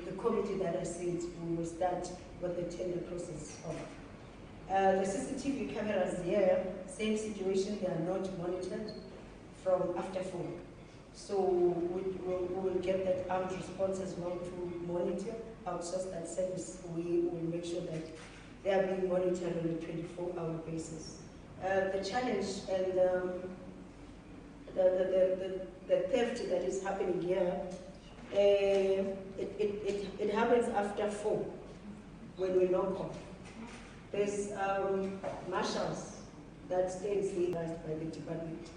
the committee that I said we will start with the tender process of. The CCTV cameras here, same situation, they are not monitored from after 4. So we will get that armed response as well to monitor, outsource that service. We will make sure that they are being monitored on a 24-hour basis. The challenge and the theft that is happening here, it happens after 4 when we knock off. There's marshals that stays legalized by the department.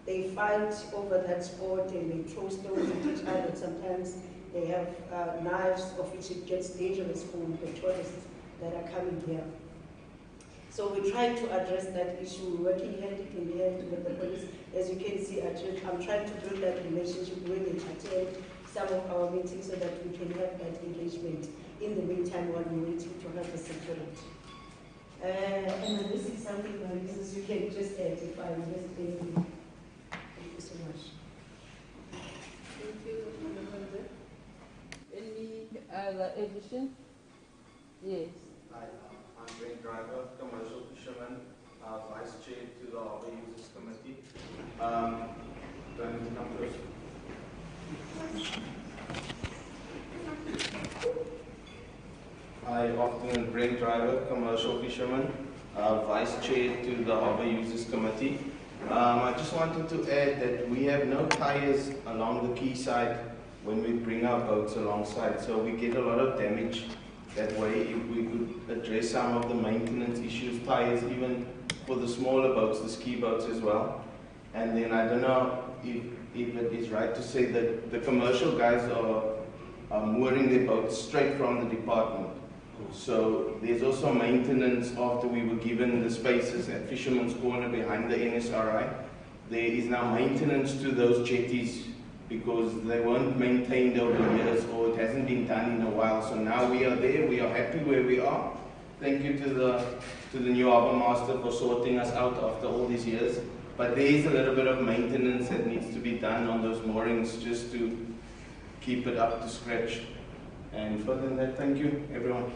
They fight over that spot and they throw stones at each other. Sometimes they have knives, of which it gets dangerous for the tourists that are coming here. So we try to address that issue, working hand in hand with the police. As you can see, I'm trying to build that relationship when they attend some of our meetings so that we can have that engagement in the meantime while we're waiting to have the security. And this is something that you can just add if I missed anything. Thank you so much. Thank you, Dr. Any other addition? Yes. Hi, I'm Brent Driver, commercial fisherman, vice chair to the Harbour Users Committee. Do I need to come first? Hi, afternoon, Brent Driver, commercial fisherman, vice chair to the Harbour Users Committee. I just wanted to add that we have no tyres along the quayside when we bring our boats alongside, so we get a lot of damage that way. If we could address some of the maintenance issues, tyres even for the smaller boats, the ski boats as well. And then I don't know if it is right to say that the commercial guys are mooring their boats straight from the department. So there's also maintenance after we were given the spaces at Fisherman's Corner behind the NSRI. There is now maintenance to those jetties because they weren't maintained over years or it hasn't been done in a while. So now we are there, we are happy where we are. Thank you to the new harbour master for sorting us out after all these years. But there is a little bit of maintenance that needs to be done on those moorings just to keep it up to scratch. And further than that, thank you everyone.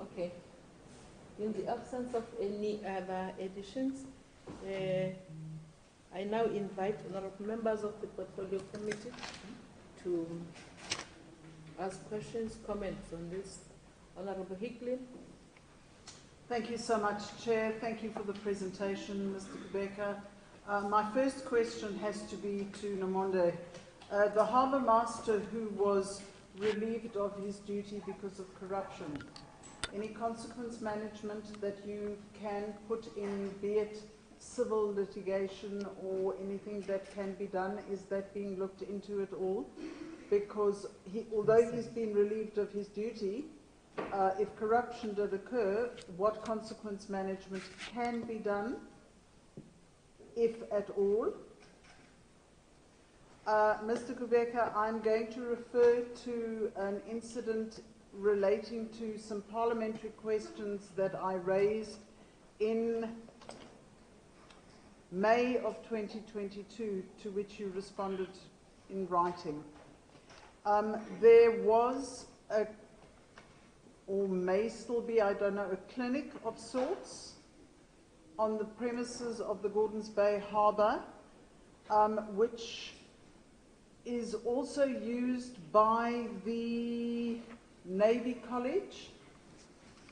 Okay. In the absence of any other additions, I now invite honourable members of the Portfolio Committee to ask questions, comments on this. Honourable Hickley. Thank you so much, Chair. Thank you for the presentation, Mr. Kubeka. My first question has to be to Nomonde. The Harbour Master who was relieved of his duty because of corruption, any consequence management that you can put in, be it civil litigation or anything that can be done, is that being looked into at all? Because although he's been relieved of his duty, if corruption did occur, what consequence management can be done, if at all? Mr. Kubeka, I'm going to refer to an incident relating to some parliamentary questions that I raised in May of 2022, to which you responded in writing. There was or may still be, I don't know, a clinic of sorts on the premises of the Gordons Bay Harbour, which is also used by the Navy College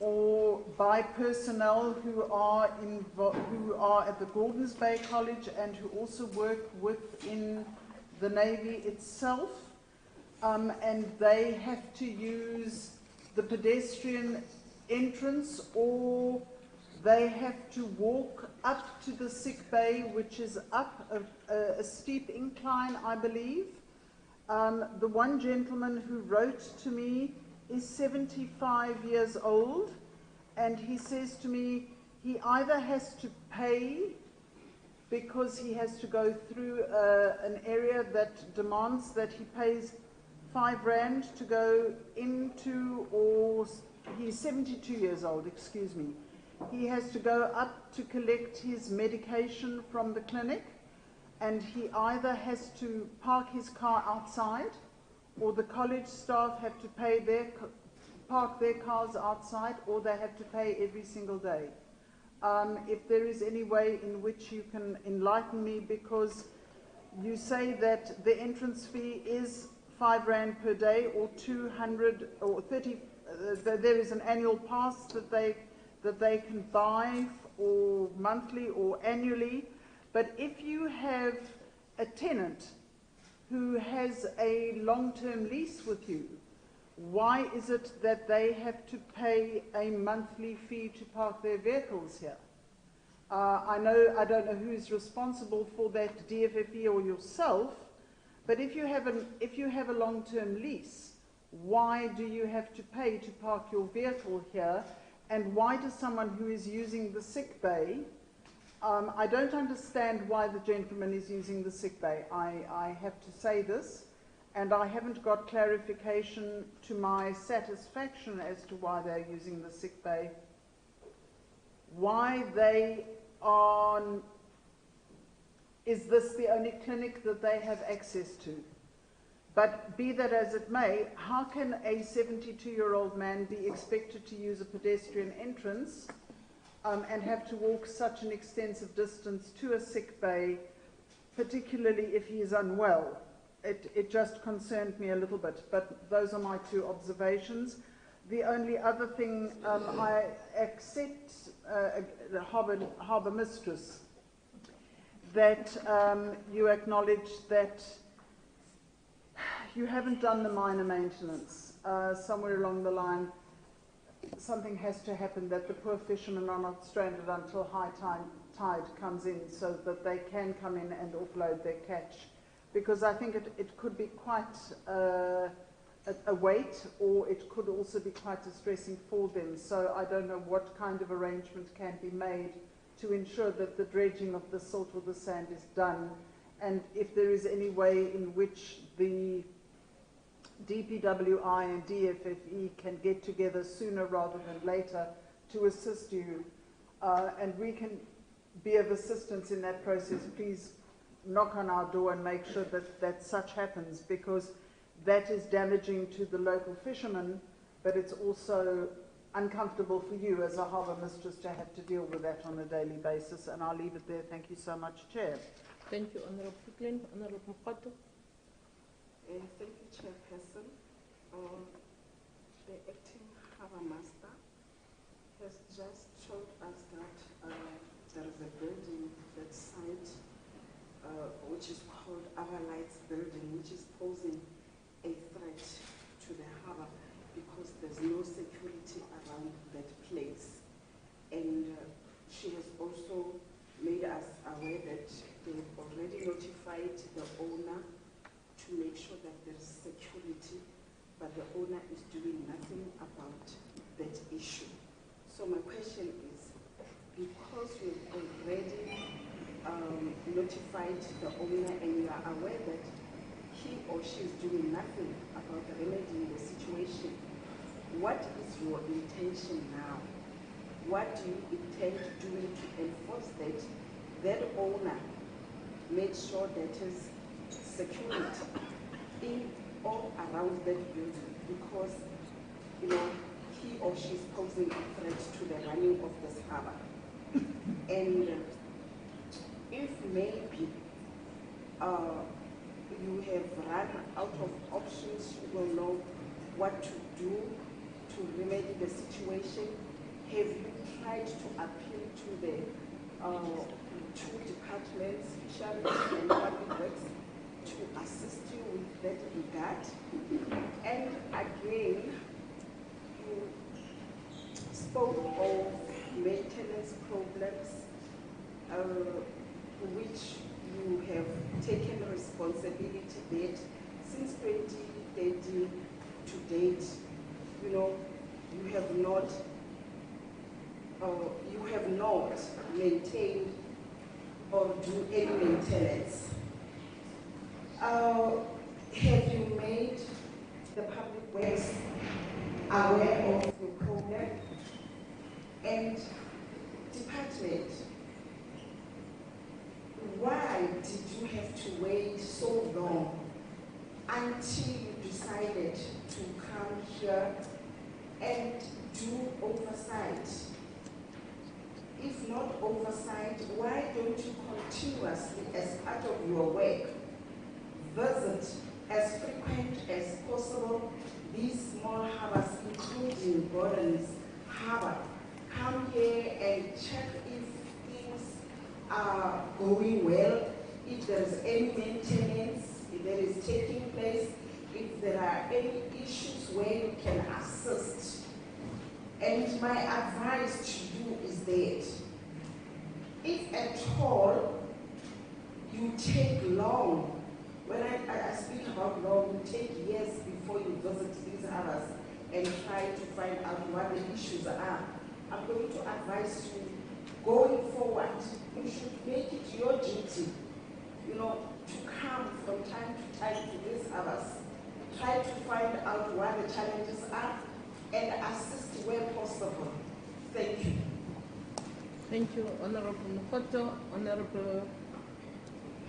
or by personnel who are at the Gordons Bay College and who also work within the Navy itself, and they have to use the pedestrian entrance, or they have to walk up to the sick bay, which is up a steep incline, I believe. The one gentleman who wrote to me is 75 years old, and he says to me he either has to pay because he has to go through an area that demands that he pays 5 rand to go into, or he's 72 years old, excuse me. he has to go up to collect his medication from the clinic, and he either has to park his car outside, or the college staff have to park their cars outside, or they have to pay every single day. If there is any way in which you can enlighten me, because you say that the entrance fee is R5 per day, or 200 or 30. There is an annual pass that they can buy, or monthly or annually. But if you have a tenant who has a long-term lease with you, why is it that they have to pay a monthly fee to park their vehicles here? I don't know who's responsible for that, DFFE or yourself, but if you have a long-term lease, why do you have to pay to park your vehicle here? And why does someone who is using the sick bay, I don't understand why the gentleman is using the sick bay. I have to say this, and I haven't got clarification to my satisfaction as to why they're using the sick bay. Why they are, is this the only clinic that they have access to? But be that as it may, how can a 72-year-old man be expected to use a pedestrian entrance and have to walk such an extensive distance to a sick bay, particularly if he is unwell? It just concerned me a little bit, but those are my two observations. The only other thing, I accept the harbour mistress, that you acknowledge that you haven't done the minor maintenance. Somewhere along the line, something has to happen, that the poor fishermen are not stranded until high tide comes in, so that they can come in and offload their catch. Because I think it could be quite a weight, or it could also be quite distressing for them. So I don't know what kind of arrangement can be made to ensure that the dredging of the silt or the sand is done, and if there is any way in which the DPWI and DFFE can get together sooner rather than later to assist you, and we can be of assistance in that process. Please knock on our door and make sure that such happens, because that is damaging to the local fishermen, but it's also uncomfortable for you as a harbour mistress to have to deal with that on a daily basis. And I'll leave it there. Thank you so much, Chair. Thank you, Honourable Hicklin. Honourable Mokgato. Thank you, Chairperson. The acting harbour master has just told us that there is a building that site which is called Oversight building, which is posing a threat to the harbour because there's no security around that place. And she has also made us aware that they've already notified the owner to make sure that there's security, but the owner is doing nothing about that issue. So my question is, because you've already notified the owner and you are aware that he or she is doing nothing about remedying the situation, what is your intention now? What do you intend doing to enforce that owner made sure that his security in or around that building, because he or she is posing a threat to the running of this harbour? And if maybe you have run out of options, you will know what to do to remedy the situation, have you tried to appeal to the two departments, Fisheries and Public Works, to assist you with that regard? And again, you spoke of maintenance problems, which you have taken responsibility that since 2013 to date, you have not maintained or do any maintenance. Have you made the public works aware of the problem? And department, why did you have to wait so long until you decided to come here and do oversight? If not oversight, why don't you continuously, as part of your work, visit as frequent as possible these small harbours, including Gordon's Harbour? Come here and check if things are going well, if there is any maintenance, if there is taking place, if there are any issues where you can assist. And my advice to you is that if at all you take long, when I speak about long, you take years before you visit these harbours and try to find out what the issues are, I'm going to advise you, going forward, you should make it your duty, to come from time to time to these harbours, try to find out what the challenges are, and assist where possible. Thank you. Thank you, Honorable Mukoto. Honorable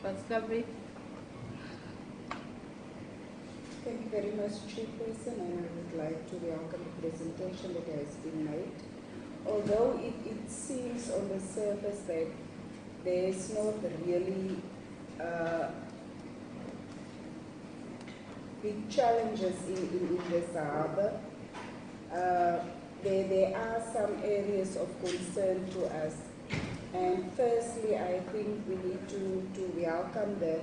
Pascavi. Thank you very much, Chairperson, and I would like to welcome the presentation that has been made. Although it seems on the surface that there's not really big challenges in this harbour, there are some areas of concern to us. And firstly, I think we need to welcome the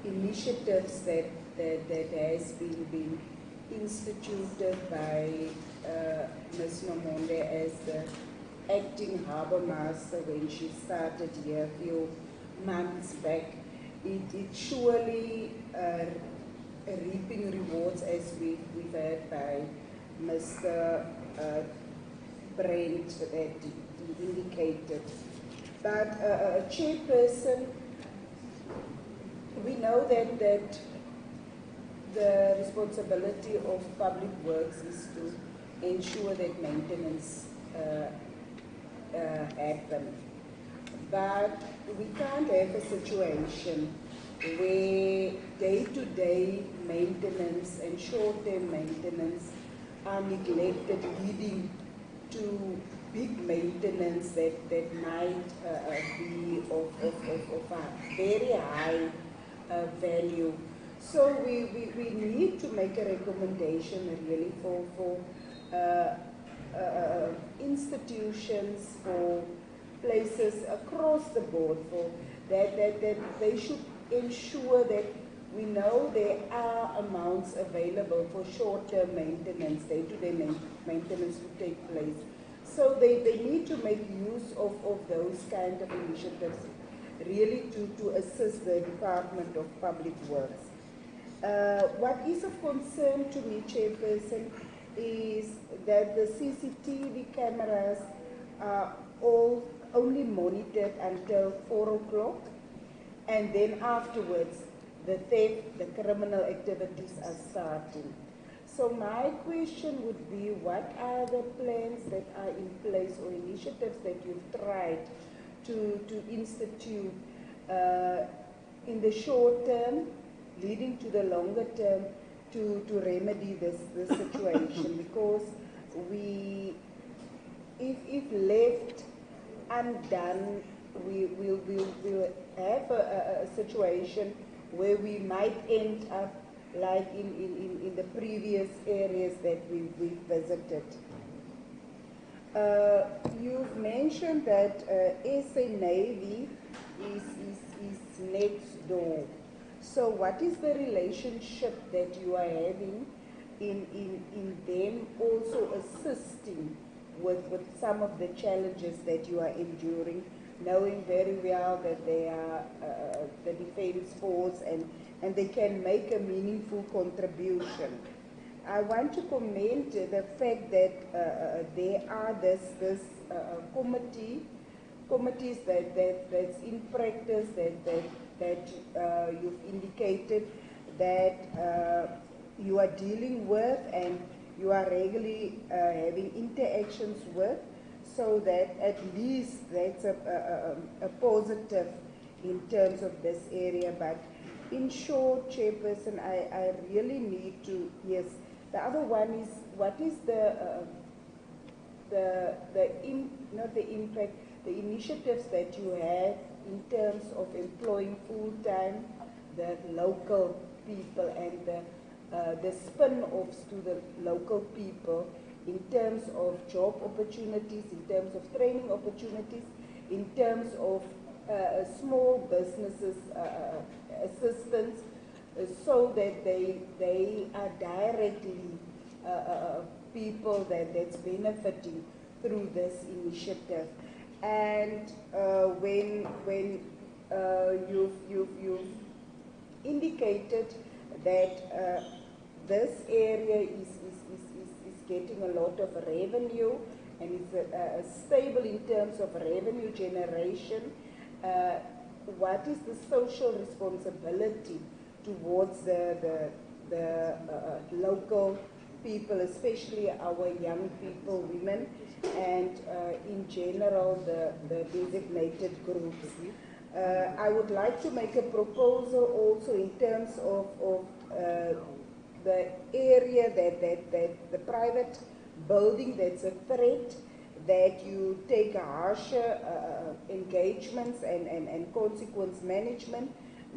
initiatives that has been instituted by Ms. Nomonde as the acting harbour master when she started here a few months back. It surely reaping rewards, as we've heard by Mr. Brent that he indicated. But Chairperson, we know that the responsibility of public works is to ensure that maintenance happen. But we can't have a situation where day-to-day maintenance and short-term maintenance are neglected, leading to big maintenance that might be of a very high value. So we need to make a recommendation really for institutions, for places across the board, for that they should ensure that we know there are amounts available for short-term maintenance, day-to-day maintenance to take place. So they need to make use of those kind of initiatives really to assist the Department of Public Works. What is of concern to me, Chairperson, is that the CCTV cameras are only monitored until 4 o'clock, and then afterwards the theft, the criminal activities are starting. So my question would be, what are the plans that are in place or initiatives that you've tried to institute in the short term, leading to the longer term, to remedy this situation? Because if left undone, we'll have a situation where we might end up like in the previous areas that we've visited. You've mentioned that SA Navy is next door. So what is the relationship that you are having in them also assisting with some of the challenges that you are enduring, knowing very well that they are the defense force and they can make a meaningful contribution? I want to comment the fact that there are this committees that's in practice that you've indicated that you are dealing with and you are regularly having interactions with. so that at least that's a positive in terms of this area. But in short, Chairperson, I really need to, yes. The other one is, what is not the impact, the initiatives that you have in terms of employing full-time the local people and the spin-offs to the local people in terms of job opportunities, in terms of training opportunities, in terms of small businesses assistance, so that they are directly people that's benefiting through this initiative. And when you've indicated that this area is getting a lot of revenue and is stable in terms of revenue generation, what is the social responsibility towards the local people, especially our young people, women, and in general the designated groups? I would like to make a proposal also in terms of the area that the private building that's a threat, that you take harsher engagements and consequence management,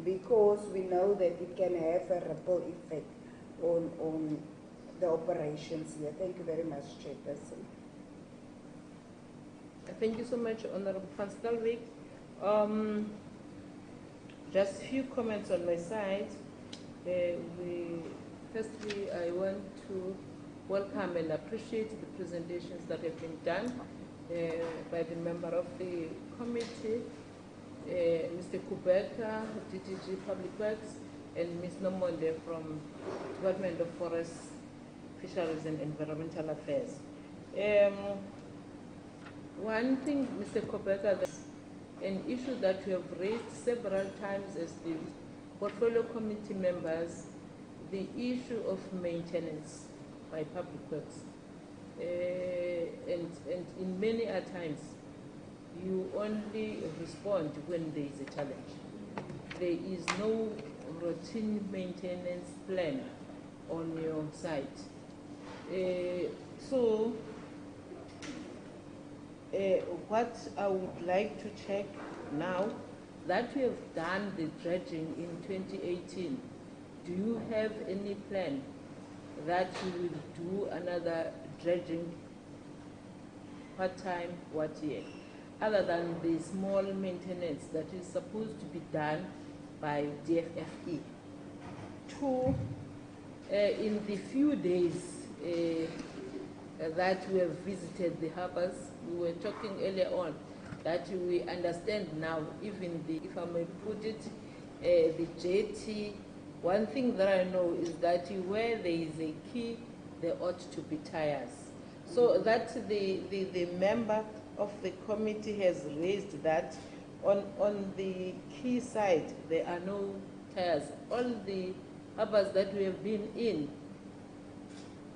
because we know that it can have a ripple effect on the operations here. Thank you very much, Chairperson. Thank you so much, Honorable Van Stalbeek. Just a few comments on my side. Firstly, I want to welcome and appreciate the presentations that have been done by the member of the committee, Mr. Kubeka, DDG Public Works, and Ms. Nomonde from Department of Forests, Fisheries and Environmental Affairs. One thing, Mr. Kubeka, an issue that we have raised several times as the portfolio committee members, the issue of maintenance by public works. And in many a times, you only respond when there is a challenge. There is no routine maintenance plan on your site. What I would like to check now, that we have done the dredging in 2018, do you have any plan that you will do another dredging? What time, what year? Other than the small maintenance that is supposed to be done by DFFE. Two, in the few days that we have visited the harbours, we were talking earlier on that we understand now, even the, if I may put it, the jetty. One thing that I know is that where there is a quay, there ought to be tires. So that the member of the committee has raised that on the quay side, there are no tires. All the harbours that we have been in,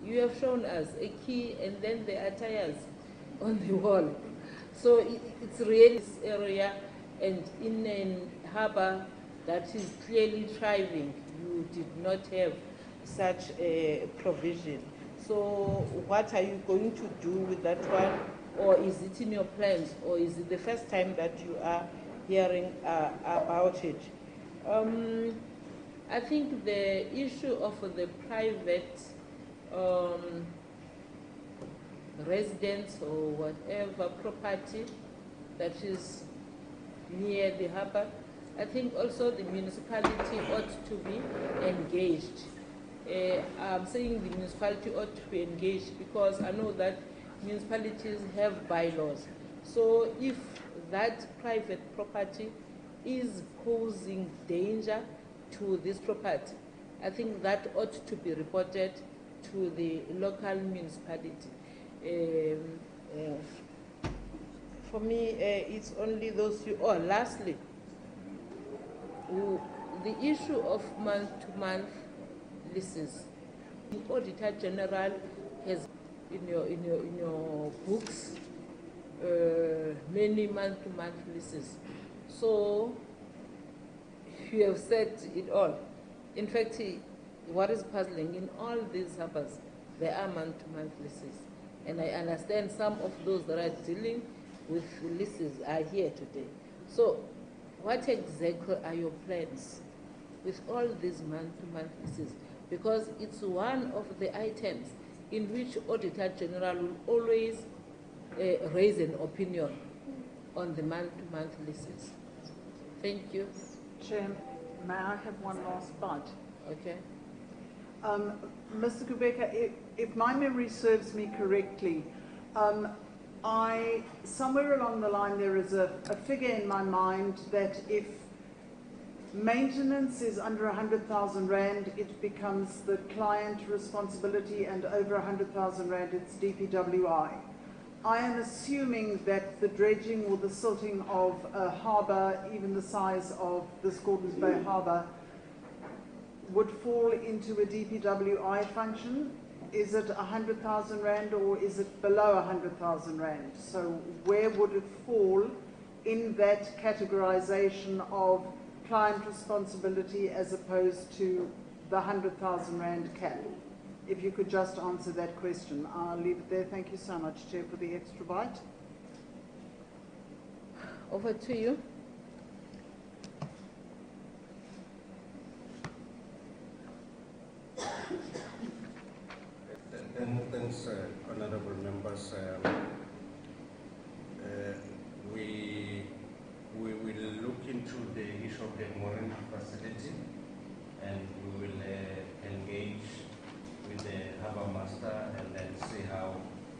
you have shown us a quay and then there are tires on the wall. So it's really this area, and in a harbour that is clearly thriving, you did not have such a provision. So what are you going to do with that one? Or is it in your plans? Or is it the first time that you are hearing about it? I think the issue of the private residence or whatever property that is near the harbour, I think also the municipality ought to be engaged. I'm saying the municipality ought to be engaged because I know that municipalities have bylaws. So if that private property is posing danger to this property, I think that ought to be reported to the local municipality. For me, it's only those few. Oh, lastly, the issue of month-to-month leases. The Auditor General has in your books many month-to-month leases. So you have said it all. In fact, what is puzzling, in all these harbours, there are month-to-month leases. And I understand some of those that are dealing with leases are here today. So what exactly are your plans with all these month-to-month leases? Because it's one of the items in which Auditor General will always raise an opinion on the month-to-month leases. Thank you. Chair, may I have one last bite? Okay. Mr. Kubeka, if my memory serves me correctly, somewhere along the line there is a figure in my mind that if maintenance is under 100,000 Rand, it becomes the client responsibility, and over 100,000 Rand, it's DPWI. I am assuming that the dredging or the silting of a harbour, even the size of this Gordons Bay harbour, would fall into a DPWI function. Is it 100,000 Rand or is it below 100,000 Rand? So where would it fall in that categorization of client responsibility as opposed to the 100,000 Rand cap? If you could just answer that question. I'll leave it there. Thank you so much, Chair, for the extra bite. Over to you. Thanks, honourable members. We will look into the issue of the mooring facility, and we will engage with the harbour master and then see how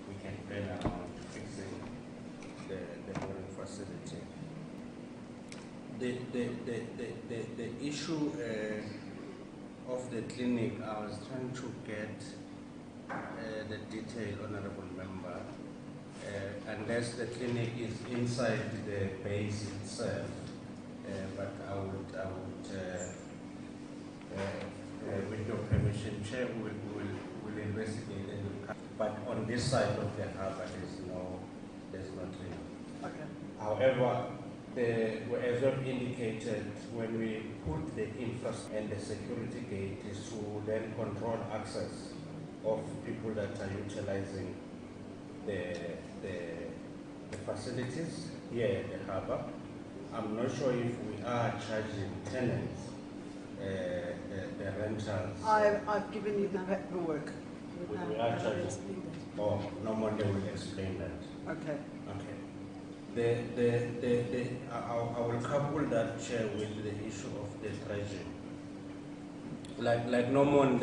we can plan around fixing the mooring facility. The issue of the clinic, I was trying to get the detail, honourable member, unless the clinic is inside the base itself, but I would with your permission, Chair, will investigate it. But on this side of the harbour, there's no clinic. Okay. However, as I've indicated, when we put the infrastructure and the security gate is to then control access of people that are utilizing the facilities here at the harbour. I'm not sure if we are charging tenants the rentals. I've given you the paperwork. We are charging. Oh, no wonder will explain that. Okay. Okay. I will couple that, Chair, with the issue of the dredging. Like Norman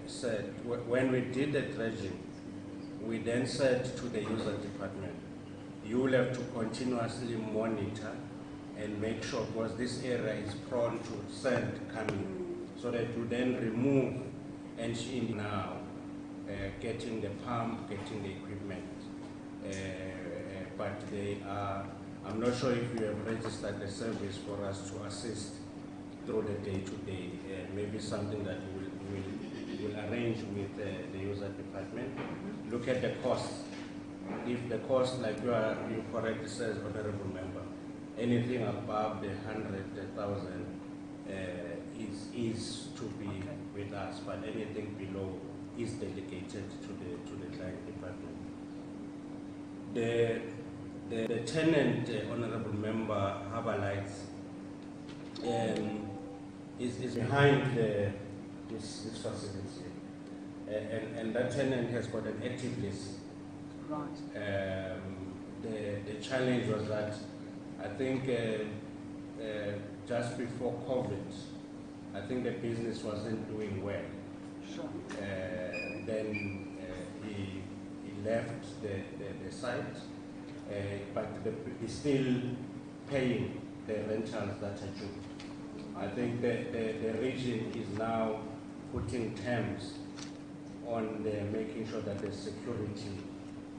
said, when we did the dredging, we then said to the user department, you will have to continuously monitor and make sure, because this area is prone to sand coming, so that you then remove and now getting the pump, getting the equipment. But they are, I'm not sure if you have registered the service for us to assist through the day-to-day, maybe something that we'll arrange with the user department. Look at the cost. If the cost, like you correctly says, honourable member, anything above the 100,000 is to be with us, but anything below is delegated to the client department. The tenant, honourable member, Harbour Lights, is behind this facility, and that tenant has got an active lease. Right. The challenge was that I think just before COVID, I think the business wasn't doing well. Sure. Then he left the site, but he's still paying the rentals that are due. I think the region is now putting terms on making sure that there's security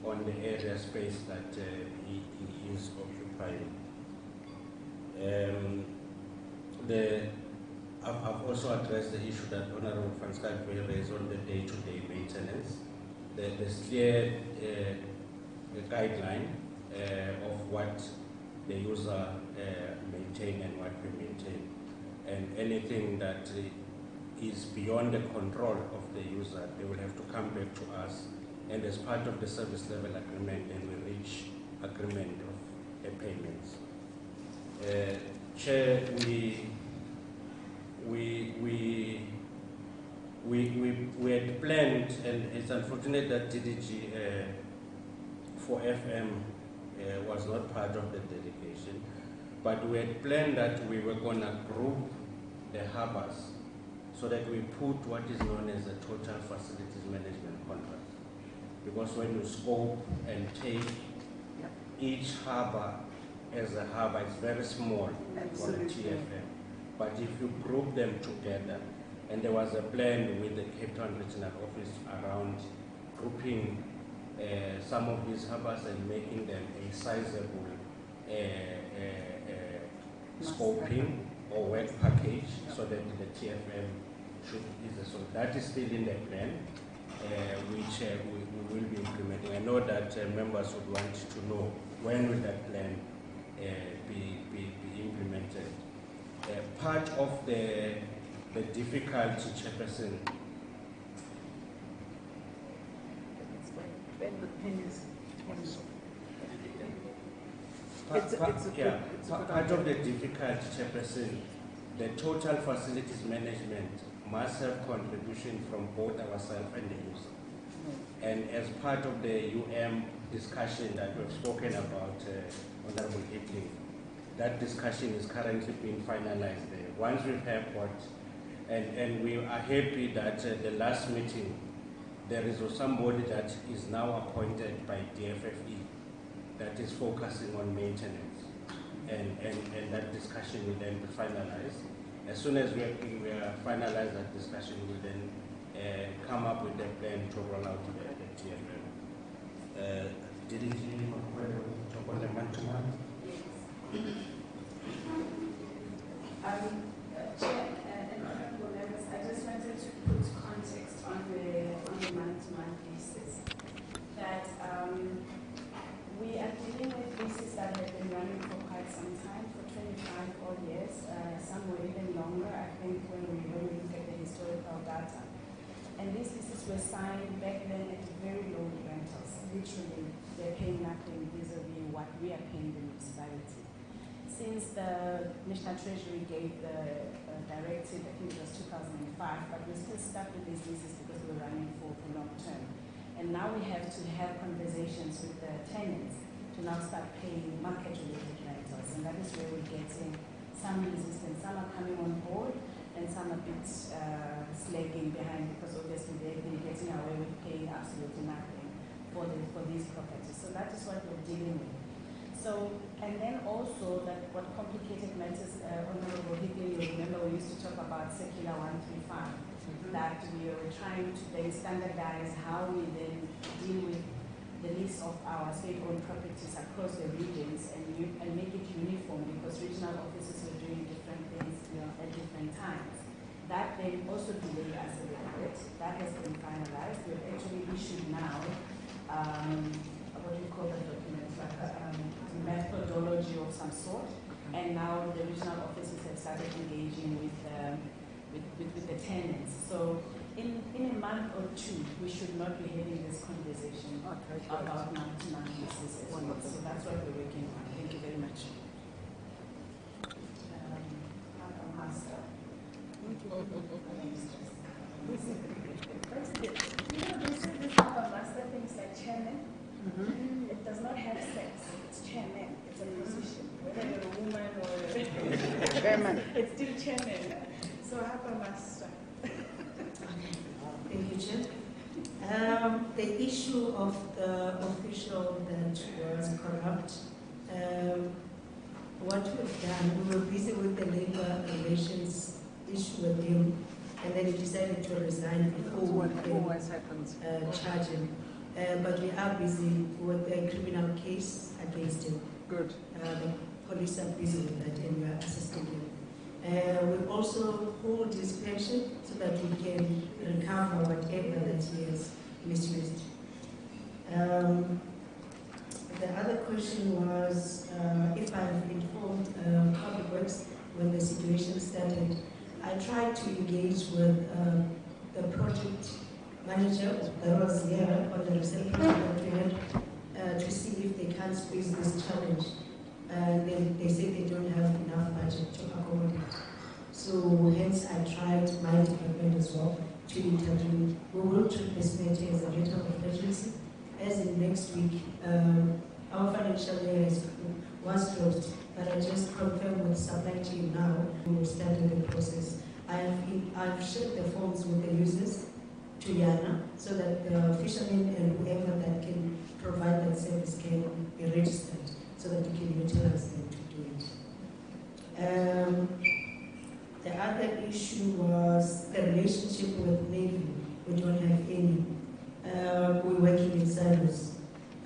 on the area space that he is occupying. I've also addressed the issue that Honourable Van Skype raised on the day-to-day maintenance. There's clear guideline of what the user maintain and what we maintain. And anything that is beyond the control of the user, they will have to come back to us. And as part of the service level agreement, then we reach agreement of the payments. Chair, we had planned, and it's unfortunate that DDG for FM was not part of the delegation, but we had planned that we were going to group the harbours so that we put what is known as a total facilities management contract. Because when you scope and take each harbour as a harbour, it's very small for the TFM. But if you group them together, and there was a plan with the Cape Town Regional Office around grouping some of these harbours and making them a sizable scoping or work package so that the TFM should ease. So that is still in the plan, which we will be implementing. I know that members would want to know when will that plan be implemented. Part of the difficulty, Chairperson, part of the difficulty, Chairperson, the total facilities management must have contribution from both ourselves and the user. And as part of the discussion that we've spoken about, Honorable Hickling, that discussion is currently being finalized there. Once we have what, and we are happy that the last meeting, there is somebody that is now appointed by DFFE that is focusing on maintenance. And that discussion will then be finalized. As soon as we finalize that discussion, we'll then come up with a plan to roll out the TFM. Did you talk on the man-to-man? Chair and honorable members, I just wanted to put context on the man-to-man basis. That we are dealing with leases that have been running for quite some time, for 25 odd years, some were even longer, I think, when we look at the historical data. And these leases were signed back then at very low rentals. Literally, they're paying nothing vis-a-vis what we are paying the municipality. Since the National Treasury gave the directive, I think it was 2005, but we're still stuck with these leases because we're running for long term. And now we have to have conversations with the tenants to now start paying market-related rentals. And that is where we're getting some resistance. Some are coming on board and some are a bit slagging behind because obviously they've been getting away with paying absolutely nothing for these properties. So that is what we're dealing with. So, and then also that what complicated matters, Honorable Hickling, you remember we used to talk about Circular 135, that we were trying to then standardize how we then deal with the list of our state-owned properties across the regions and make it uniform because regional offices were doing different things at different times. That then also delayed us a little bit. That has been finalized. We've actually issued now what do you call the document, like a methodology of some sort, and now the regional offices have started engaging with the tenants. So in a month or two, we should not be having this conversation about man-to-man leases as well. So that's what we're working on. Thank you very much. Master. This Harbour Master things like chairman. It does not have sex. It's chairman. It's a position. Whether you're a woman or Chairman. it's still chairman. So Harbour Master. Thank you, Chair. The issue of the official that was corrupt, what we've done, we were busy with the labor relations issue with him, and then he decided to resign before we can charge him. But we are busy with a criminal case against him. Good. The police are busy with that and we are assisting him. We also hold his pension so that we can recover whatever that he has misused. The other question was if I've informed Public Works when the situation started. I tried to engage with the project manager that was here on the reception that we had to see if they can squeeze this challenge. They said they don't have enough budget to accommodate. So hence I tried my department as well to intervene. We will treat this matter as a matter of urgency. As in next week, our financial year was closed, but I just confirmed with supply chain now, we will start with the process. I've shared the forms with the users to Yana, so that the fishermen and whoever that can provide that service can be registered, so that we can utilize them to do it. The other issue was the relationship with Navy. We don't have any. We're working in silos.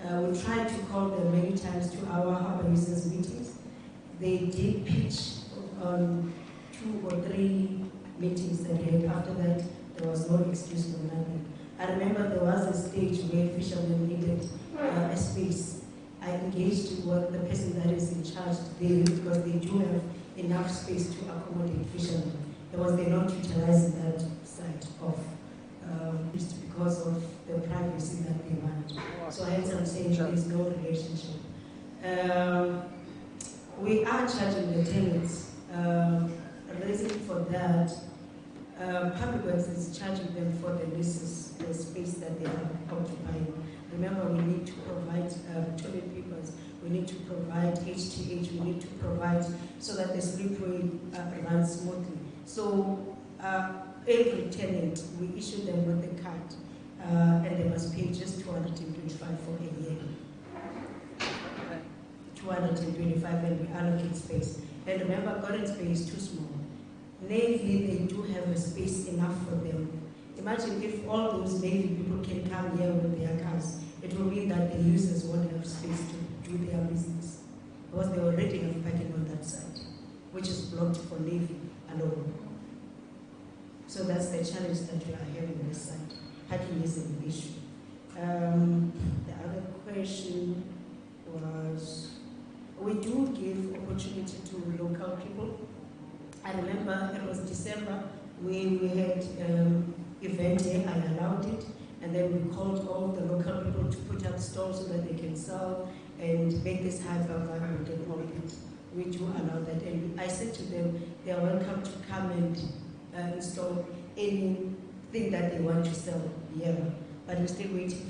We tried to call them many times to our harbour users meetings. They did pitch on 2 or 3 meetings that we had. After that, there was no excuse for nothing. I remember there was a stage where fishermen needed a space. I engaged with the person that is in charge there because they do have enough space to accommodate fishermen. They're not utilizing that side of just because of the privacy that they want. So hence I'm saying there is no relationship. We are charging the tenants. The reason for that, Public Works is charging them for the leases, the space that they are occupying. Remember, we need to provide toilet papers, we need to provide HTH, we need to provide so that the slipway runs smoothly. So every tenant, we issue them with a card, and they must pay just 225 for a year. 225, and we allocate space. And remember, Gordon's Bay is too small. Navy, they do have a space enough for them. Imagine if all those Navy people can come here with their cars. It will mean that the users won't have space to do their business, because they already have parking on that side, which is blocked for Navy alone. So that's the challenge that we are having on this side. Parking is an issue. The other question was, we do give opportunity to local people. I remember it was December when we had event here, I allowed it, and then we called all the local people to put up stalls so that they can sell and make this hyper vibrant and all that. We do allow that, and I said to them, they are welcome to come and install anything that they want to sell here, but we're still waiting for